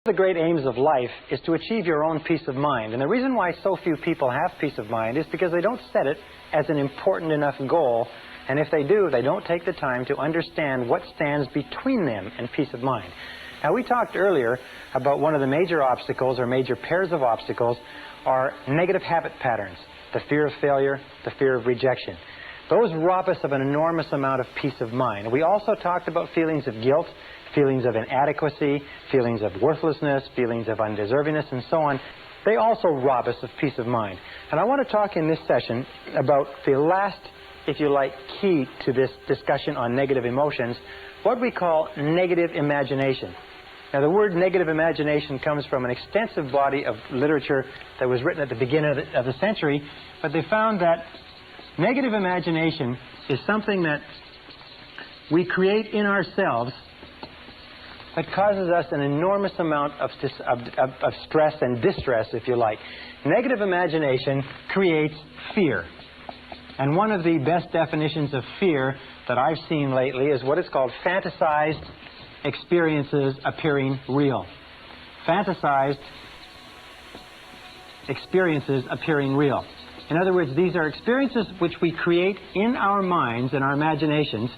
The great aims of life is to achieve your own peace of mind. And the reason why so few people have peace of mind is because they don't set it as an important enough goal. And if they do, they don't take the time to understand what stands between them and peace of mind. Now, we talked earlier about one of the major obstacles, or major pairs of obstacles, are negative habit patterns. The fear of failure, the fear of rejection. Those rob us of an enormous amount of peace of mind. We also talked about feelings of guilt, feelings of inadequacy, feelings of worthlessness, feelings of undeservingness, and so on. They also rob us of peace of mind. And I want to talk in this session about the last, if you like, key to this discussion on negative emotions, what we call negative imagination. Now, the word negative imagination comes from an extensive body of literature that was written at the beginning of the century, but they found that negative imagination is something that we create in ourselves that causes us an enormous amount of stress and distress, if you like. Negative imagination creates fear. And one of the best definitions of fear that I've seen lately is what is called fantasized experiences appearing real. Fantasized experiences appearing real. In other words, these are experiences which we create in our minds and our imaginations,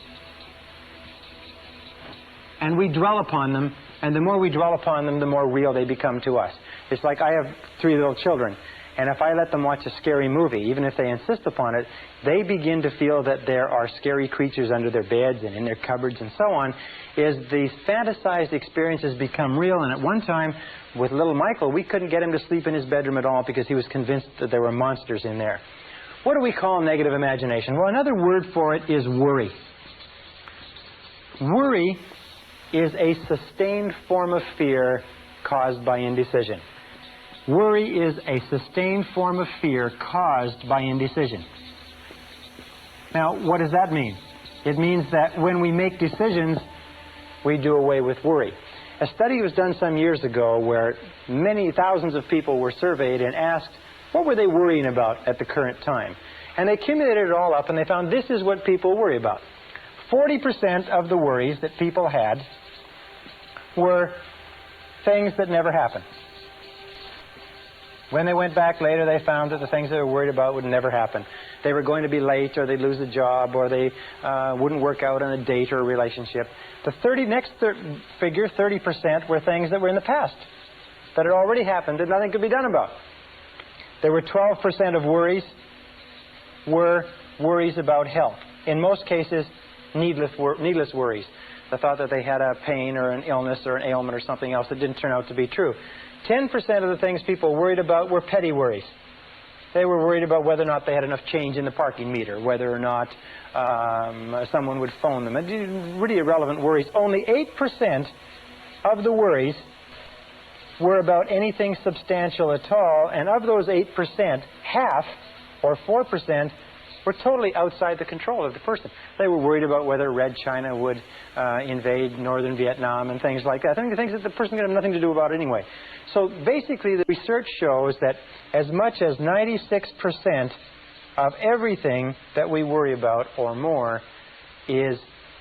and we dwell upon them, and the more we dwell upon them, the more real they become to us. It's like I have 3 little children, and if I let them watch a scary movie, even if they insist upon it, they begin to feel that there are scary creatures under their beds and in their cupboards and so on. Is these fantasized experiences become real. And at one time, with little Michael, we couldn't get him to sleep in his bedroom at all because he was convinced that there were monsters in there. What do we call negative imagination? Well, another word for it is worry. Worry is a sustained form of fear caused by indecision. Worry is a sustained form of fear caused by indecision. Now, what does that mean? It means that when we make decisions, we do away with worry. A study was done some years ago where many thousands of people were surveyed and asked what were they worrying about at the current time. And they accumulated it all up, and they found this is what people worry about. 40% of the worries that people had were things that never happened. When they went back later, they found that the things they were worried about would never happen. They were going to be late, or they'd lose a job, or they wouldn't work out on a date or a relationship. The next figure, 30%, were things that were in the past, that had already happened and nothing could be done about. There were 12% of worries were worries about health. In most cases, needless worries. The thought that they had a pain or an illness or an ailment or something else that didn't turn out to be true. 10% of the things people worried about were petty worries. They were worried about whether or not they had enough change in the parking meter, whether or not someone would phone them. Really irrelevant worries. Only 8% of the worries were about anything substantial at all, and of those 8%, half, or 4%, were totally outside the control of the person. They were worried about whether Red China would invade northern Vietnam and things like that. I think the things that the person could have nothing to do about anyway. So basically, the research shows that as much as 96% of everything that we worry about or more is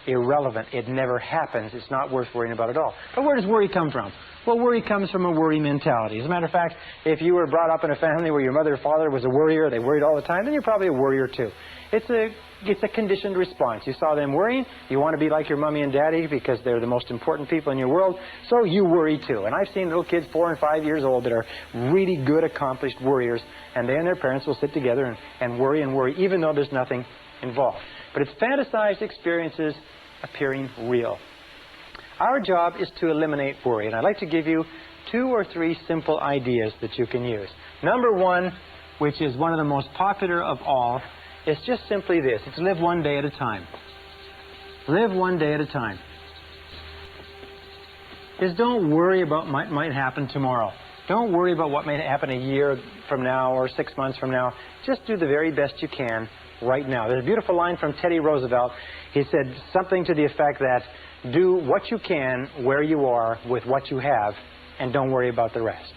irrelevant. It never happens. It's not worth worrying about at all. But where does worry come from? Well, worry comes from a worry mentality. As a matter of fact, if you were brought up in a family where your mother or father was a worrier, they worried all the time, then you're probably a worrier too. It's a conditioned response. You saw them worrying, you want to be like your mommy and daddy because they're the most important people in your world, so you worry too. And I've seen little kids 4 and 5 years old that are really good, accomplished worriers, and they and their parents will sit together and worry, even though there's nothing involved. But it's fantasized experiences appearing real. Our job is to eliminate worry, and I'd like to give you 2 or 3 simple ideas that you can use. Number 1, which is one of the most popular of all, is just simply this. It's live one day at a time. Live one day at a time. Is don't worry about what might happen tomorrow. Don't worry about what may happen a year from now or 6 months from now. Just do the very best you can right now. There's a beautiful line from Teddy Roosevelt. He said something to the effect that do what you can where you are with what you have, and don't worry about the rest.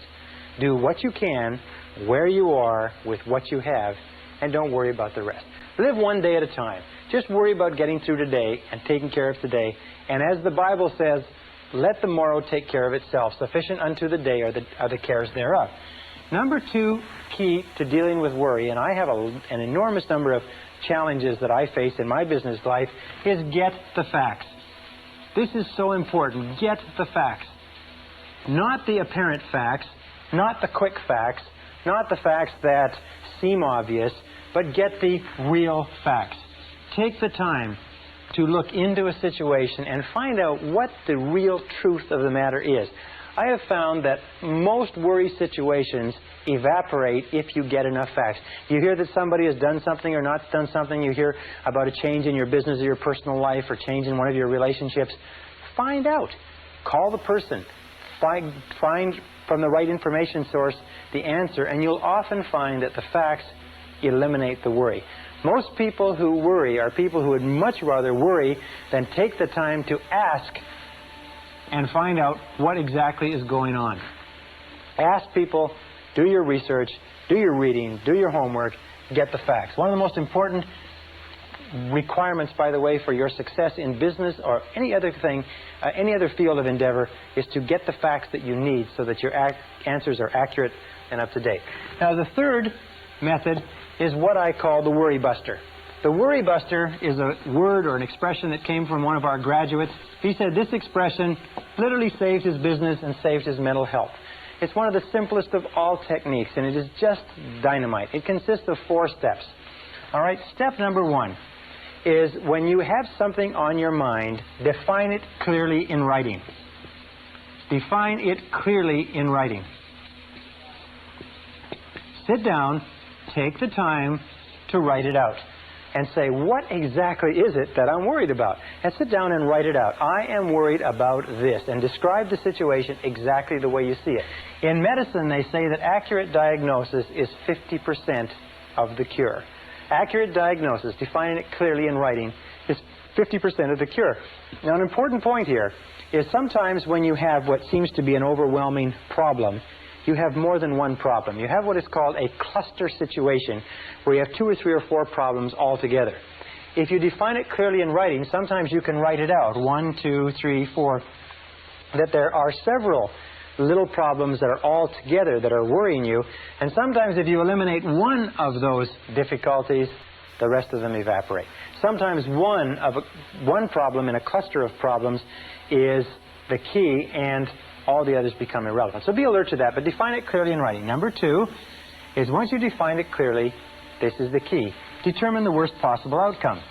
Do what you can where you are with what you have, and don't worry about the rest. Live one day at a time. Just worry about getting through today and taking care of today. And as the Bible says, let the morrow take care of itself. Sufficient unto the day are the cares thereof. Number 2 key to dealing with worry, and I have an enormous number of challenges that I face in my business life, is get the facts. This is so important. Get the facts. Not the apparent facts, not the quick facts, not the facts that seem obvious, but get the real facts. Take the time to look into a situation and find out what the real truth of the matter is. I have found that most worry situations evaporate if you get enough facts. You hear that somebody has done something or not done something. You hear about a change in your business or your personal life or change in one of your relationships. Find out. Call the person. Find from the right information source the answer, and you'll often find that the facts eliminate the worry. Most people who worry are people who would much rather worry than take the time to ask and find out what exactly is going on. Ask people, do your research, do your reading, do your homework, get the facts. One of the most important requirements, by the way, for your success in business or any other thing, any other field of endeavor, is to get the facts that you need so that your answers are accurate and up to date. Now, the third method is what I call the worry buster. The worry buster is a word or an expression that came from one of our graduates. He said this expression literally saved his business and saved his mental health. It's one of the simplest of all techniques, and it is just dynamite. It consists of 4 steps. All right, step number 1 is when you have something on your mind, define it clearly in writing. Define it clearly in writing. Sit down, take the time to write it out and say, what exactly is it that I'm worried about? And sit down and write it out. I am worried about this, and describe the situation exactly the way you see it. In medicine, they say that accurate diagnosis is 50% of the cure. Accurate diagnosis, defining it clearly in writing, is 50% of the cure. Now, an important point here is sometimes when you have what seems to be an overwhelming problem, you have more than one problem. You have what is called a cluster situation, where you have 2 or 3 or 4 problems all together. If you define it clearly in writing, sometimes you can write it out, 1, 2, 3, 4, that there are several little problems that are all together that are worrying you. And sometimes if you eliminate one of those difficulties, the rest of them evaporate. Sometimes one problem in a cluster of problems is the key, and all the others become irrelevant. So be alert to that, but define it clearly in writing. Number 2 is once you define it clearly, this is the key. Determine the worst possible outcome.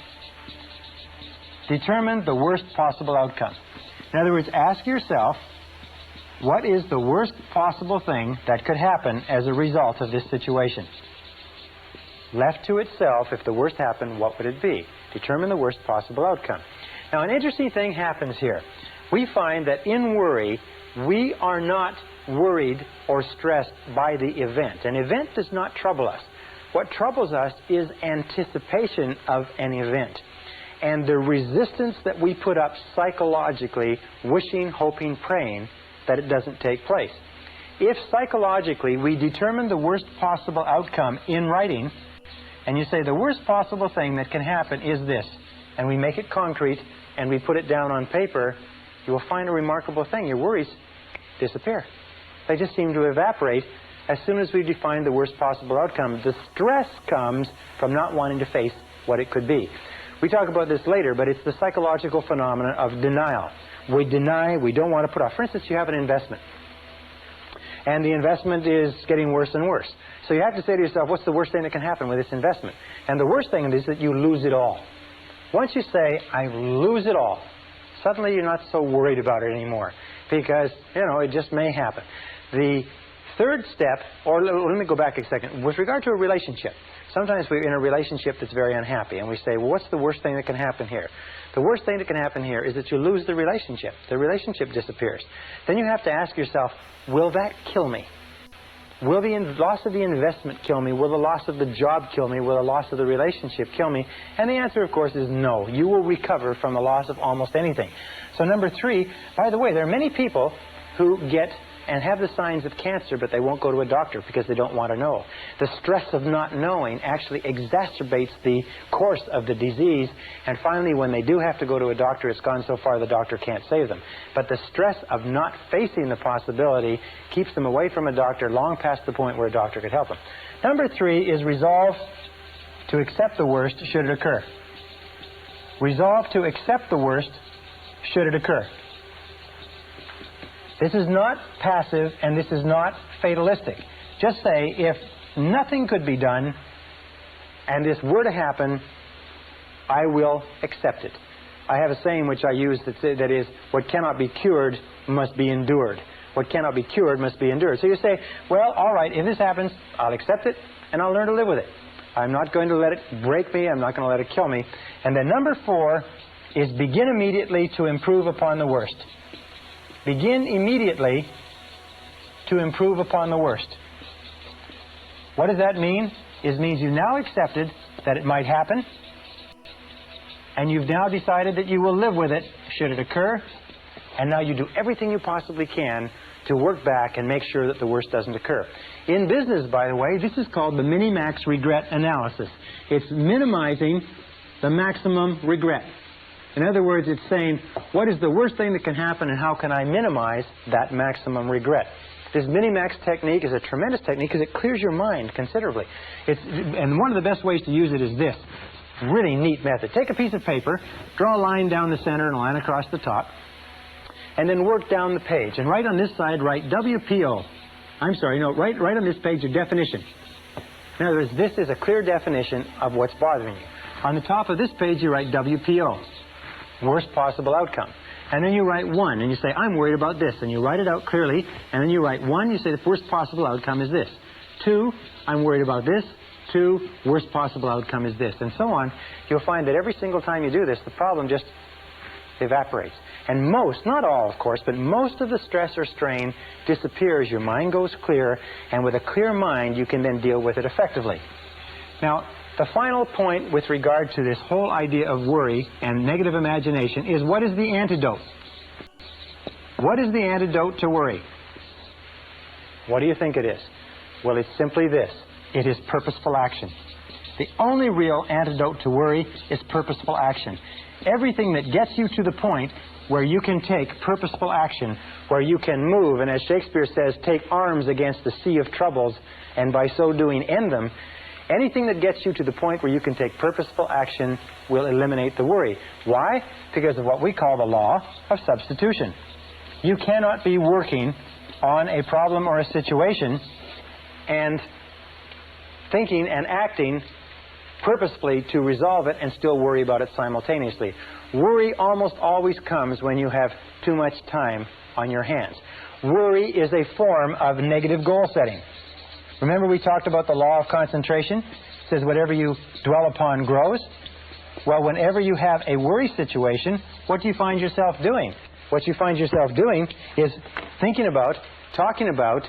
Determine the worst possible outcome. In other words, ask yourself, what is the worst possible thing that could happen as a result of this situation? Left to itself, if the worst happened, what would it be? Determine the worst possible outcome. Now, an interesting thing happens here. We find that in worry, we are not worried or stressed by the event. An event does not trouble us. What troubles us is anticipation of an event, and the resistance that we put up psychologically, wishing, hoping, praying that it doesn't take place. If psychologically we determine the worst possible outcome in writing, and you say the worst possible thing that can happen is this, and we make it concrete and we put it down on paper, you will find a remarkable thing. Your worries disappear. They just seem to evaporate as soon as we define the worst possible outcome. The stress comes from not wanting to face what it could be. We talk about this later, but it's the psychological phenomenon of denial. We deny, we don't want to put off. For instance, you have an investment, and the investment is getting worse and worse. So you have to say to yourself, what's the worst thing that can happen with this investment? And the worst thing is that you lose it all. Once you say, I lose it all, suddenly you're not so worried about it anymore, because, it just may happen. The third step, or let me go back a second. With regard to a relationship, sometimes we're in a relationship that's very unhappy, and we say, well, what's the worst thing that can happen here? The worst thing that can happen here is that you lose the relationship. The relationship disappears. Then you have to ask yourself, will that kill me? Will the loss of the investment kill me? Will the loss of the job kill me? Will the loss of the relationship kill me? And the answer, of course, is no. You will recover from the loss of almost anything. So number 3, by the way, there are many people who get and have the signs of cancer, but they won't go to a doctor because they don't want to know. The stress of not knowing actually exacerbates the course of the disease, and finally when they do have to go to a doctor, it's gone so far the doctor can't save them. But the stress of not facing the possibility keeps them away from a doctor long past the point where a doctor could help them. Number 3 is resolve to accept the worst should it occur. Resolve to accept the worst should it occur. This is not passive and this is not fatalistic. Just say, if nothing could be done and this were to happen, I will accept it. I have a saying which I use that is, what cannot be cured must be endured. What cannot be cured must be endured. So you say, well, all right, if this happens, I'll accept it and I'll learn to live with it. I'm not going to let it break me. I'm not going to let it kill me. And then number 4 is begin immediately to improve upon the worst. Begin immediately to improve upon the worst. What does that mean? It means you've now accepted that it might happen, and you've now decided that you will live with it should it occur, and now you do everything you possibly can to work back and make sure that the worst doesn't occur. In business, by the way, this is called the minimax regret analysis. It's minimizing the maximum regret. In other words, it's saying, what is the worst thing that can happen and how can I minimize that maximum regret? This minimax technique is a tremendous technique because it clears your mind considerably. And one of the best ways to use it is this. Really neat method. Take a piece of paper, draw a line down the center and a line across the top, and then work down the page. And right on this side, write WPO. Right on this page, your definition. In other words, this is a clear definition of what's bothering you. On the top of this page, you write WPO. Worst possible outcome. And then you write 1, and you say, I'm worried about this. And you write it out clearly. And then you write 1, you say the worst possible outcome is this. 2, I'm worried about this. 2, worst possible outcome is this. And so on. You'll find that every single time you do this, the problem just evaporates. And most, not all of course, but most of the stress or strain disappears. Your mind goes clear, and with a clear mind, you can then deal with it effectively. Now, the final point with regard to this whole idea of worry and negative imagination is, what is the antidote? What is the antidote to worry? What do you think it is? Well, it's simply this. It is purposeful action. The only real antidote to worry is purposeful action. Everything that gets you to the point where you can take purposeful action, where you can move, and as Shakespeare says, take arms against the sea of troubles, and by so doing end them, anything that gets you to the point where you can take purposeful action will eliminate the worry. Why? Because of what we call the law of substitution. You cannot be working on a problem or a situation and thinking and acting purposefully to resolve it and still worry about it simultaneously. Worry almost always comes when you have too much time on your hands. Worry is a form of negative goal setting. Remember we talked about the law of concentration? It says whatever you dwell upon grows. Well, whenever you have a worry situation, what do you find yourself doing? What you find yourself doing is thinking about, talking about,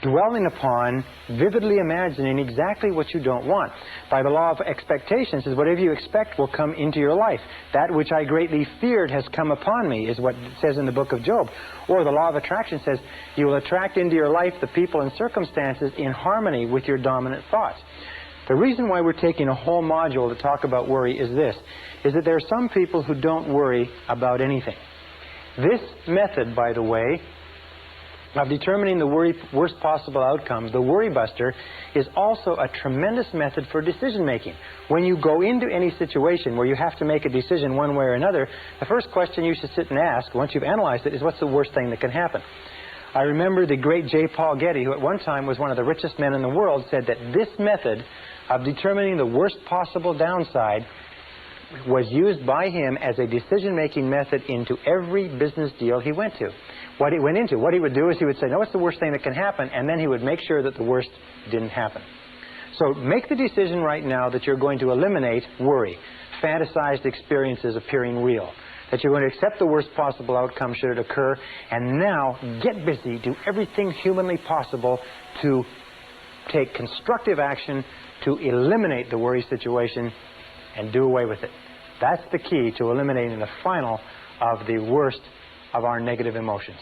dwelling upon, vividly imagining exactly what you don't want. By the law of expectation, it says whatever you expect will come into your life. That which I greatly feared has come upon me, is what it says in the book of Job. Or the law of attraction says you will attract into your life the people and circumstances in harmony with your dominant thoughts. The reason why we're taking a whole module to talk about worry is this, is that there are some people who don't worry about anything. This method, by the way, of determining the worst possible outcome, the worry buster, is also a tremendous method for decision making. When you go into any situation where you have to make a decision one way or another, the first question you should sit and ask, once you've analyzed it, is what's the worst thing that can happen? I remember the great J. Paul Getty, who at one time was one of the richest men in the world, said that this method of determining the worst possible downside was used by him as a decision-making method into every business deal he went to. What he went into, what he would do is he would say, no, what's the worst thing that can happen? And then he would make sure that the worst didn't happen. So make the decision right now that you're going to eliminate worry, fantasized experiences appearing real, that you're going to accept the worst possible outcome should it occur, and now get busy, do everything humanly possible to take constructive action to eliminate the worry situation and do away with it. That's the key to eliminating the final of the worst of our negative emotions.